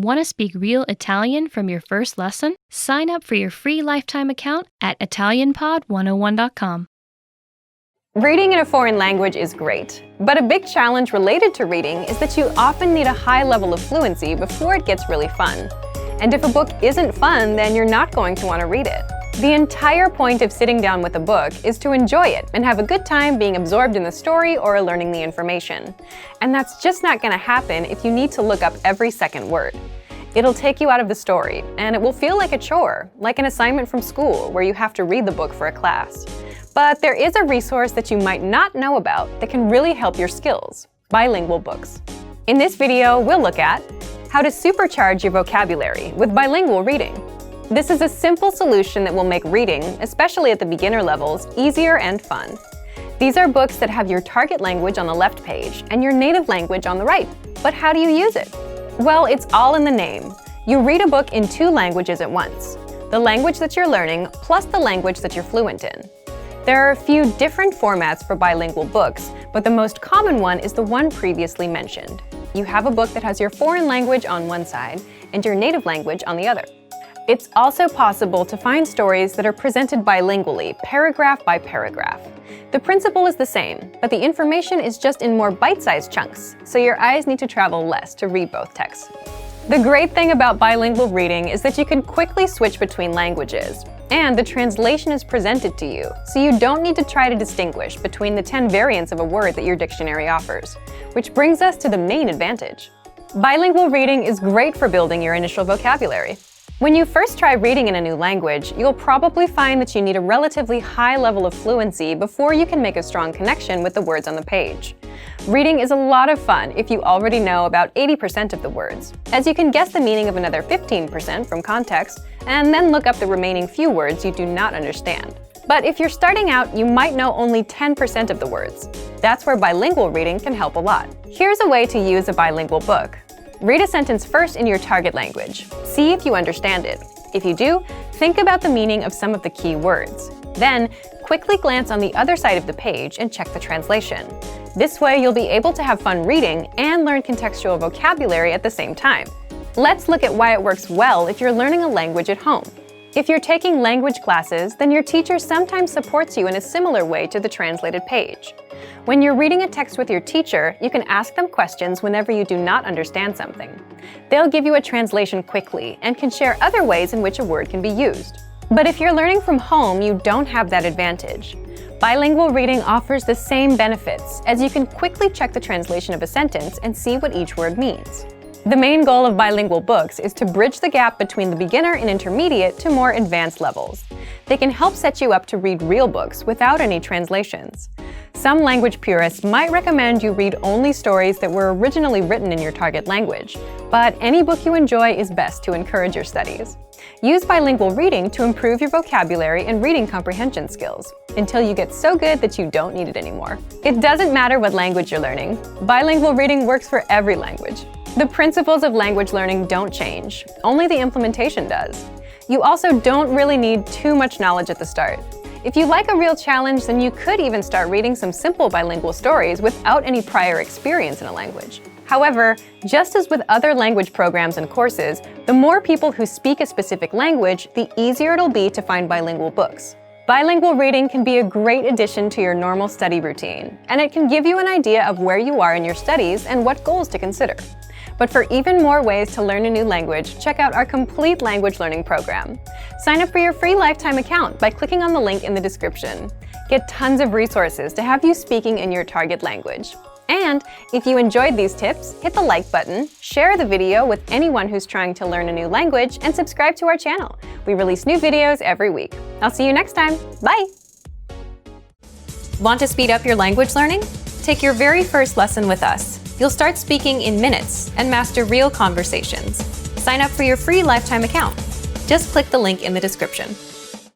Want to speak real Italian from your first lesson? Sign up for your free lifetime account at ItalianPod101.com. Reading in a foreign language is great, but a big challenge related to reading is that you often need a high level of fluency before it gets really fun. And if a book isn't fun, then you're not going to want to read it. The entire point of sitting down with a book is to enjoy it and have a good time being absorbed in the story or learning the information. And that's just not going to happen if you need to look up every second word. It'll take you out of the story, and it will feel like a chore, like an assignment from school where you have to read the book for a class. But there is a resource that you might not know about that can really help your skills: Bilingual Books. In this video, we'll look at how to supercharge your vocabulary with bilingual reading. This is a simple solution that will make reading, especially at the beginner levels, easier and fun. These are books that have your target language on the left page and your native language on the right. But how do you use it? Well, it's all in the name. You read a book in 2 languages at once: the language that you're learning plus the language that you're fluent in. There are a few different formats for bilingual books, but the most common one is the one previously mentioned. You have a book that has your foreign language on one side and your native language on the other. It's also possible to find stories that are presented bilingually, paragraph by paragraph. The principle is the same, but the information is just in more bite-sized chunks, so your eyes need to travel less to read both texts. The great thing about bilingual reading is that you can quickly switch between languages, and the translation is presented to you, so you don't need to try to distinguish between the 10 variants of a word that your dictionary offers. Which brings us to the main advantage. Bilingual reading is great for building your initial vocabulary. When you first try reading in a new language, you'll probably find that you need a relatively high level of fluency before you can make a strong connection with the words on the page. Reading is a lot of fun if you already know about 80% of the words, as you can guess the meaning of another 15% from context, and then look up the remaining few words you do not understand. But if you're starting out, you might know only 10% of the words. That's where bilingual reading can help a lot. Here's a way to use a bilingual book. Read a sentence first in your target language. See if you understand it. If you do, think about the meaning of some of the key words. Then, quickly glance on the other side of the page and check the translation. This way, you'll be able to have fun reading and learn contextual vocabulary at the same time. Let's look at why it works well if you're learning a language at home. If you're taking language classes, then your teacher sometimes supports you in a similar way to the translated page. When you're reading a text with your teacher, you can ask them questions whenever you do not understand something. They'll give you a translation quickly and can share other ways in which a word can be used. But if you're learning from home, you don't have that advantage. Bilingual reading offers the same benefits, as you can quickly check the translation of a sentence and see what each word means. The main goal of bilingual books is to bridge the gap between the beginner and intermediate to more advanced levels. They can help set you up to read real books without any translations. Some language purists might recommend you read only stories that were originally written in your target language, but any book you enjoy is best to encourage your studies. Use bilingual reading to improve your vocabulary and reading comprehension skills, until you get so good that you don't need it anymore. It doesn't matter what language you're learning. Bilingual reading works for every language. The principles of language learning don't change, only the implementation does. You also don't really need too much knowledge at the start. If you like a real challenge, then you could even start reading some simple bilingual stories without any prior experience in a language. However, just as with other language programs and courses, the more people who speak a specific language, the easier it'll be to find bilingual books. Bilingual reading can be a great addition to your normal study routine, and it can give you an idea of where you are in your studies and what goals to consider. But for even more ways to learn a new language, check out our complete language learning program. Sign up for your free lifetime account by clicking on the link in the description. Get tons of resources to have you speaking in your target language. And if you enjoyed these tips, hit the like button, share the video with anyone who's trying to learn a new language, and subscribe to our channel. We release new videos every week. I'll see you next time. Bye! Want to speed up your language learning? Take your very first lesson with us. You'll start speaking in minutes and master real conversations. Sign up for your free lifetime account. Just click the link in the description.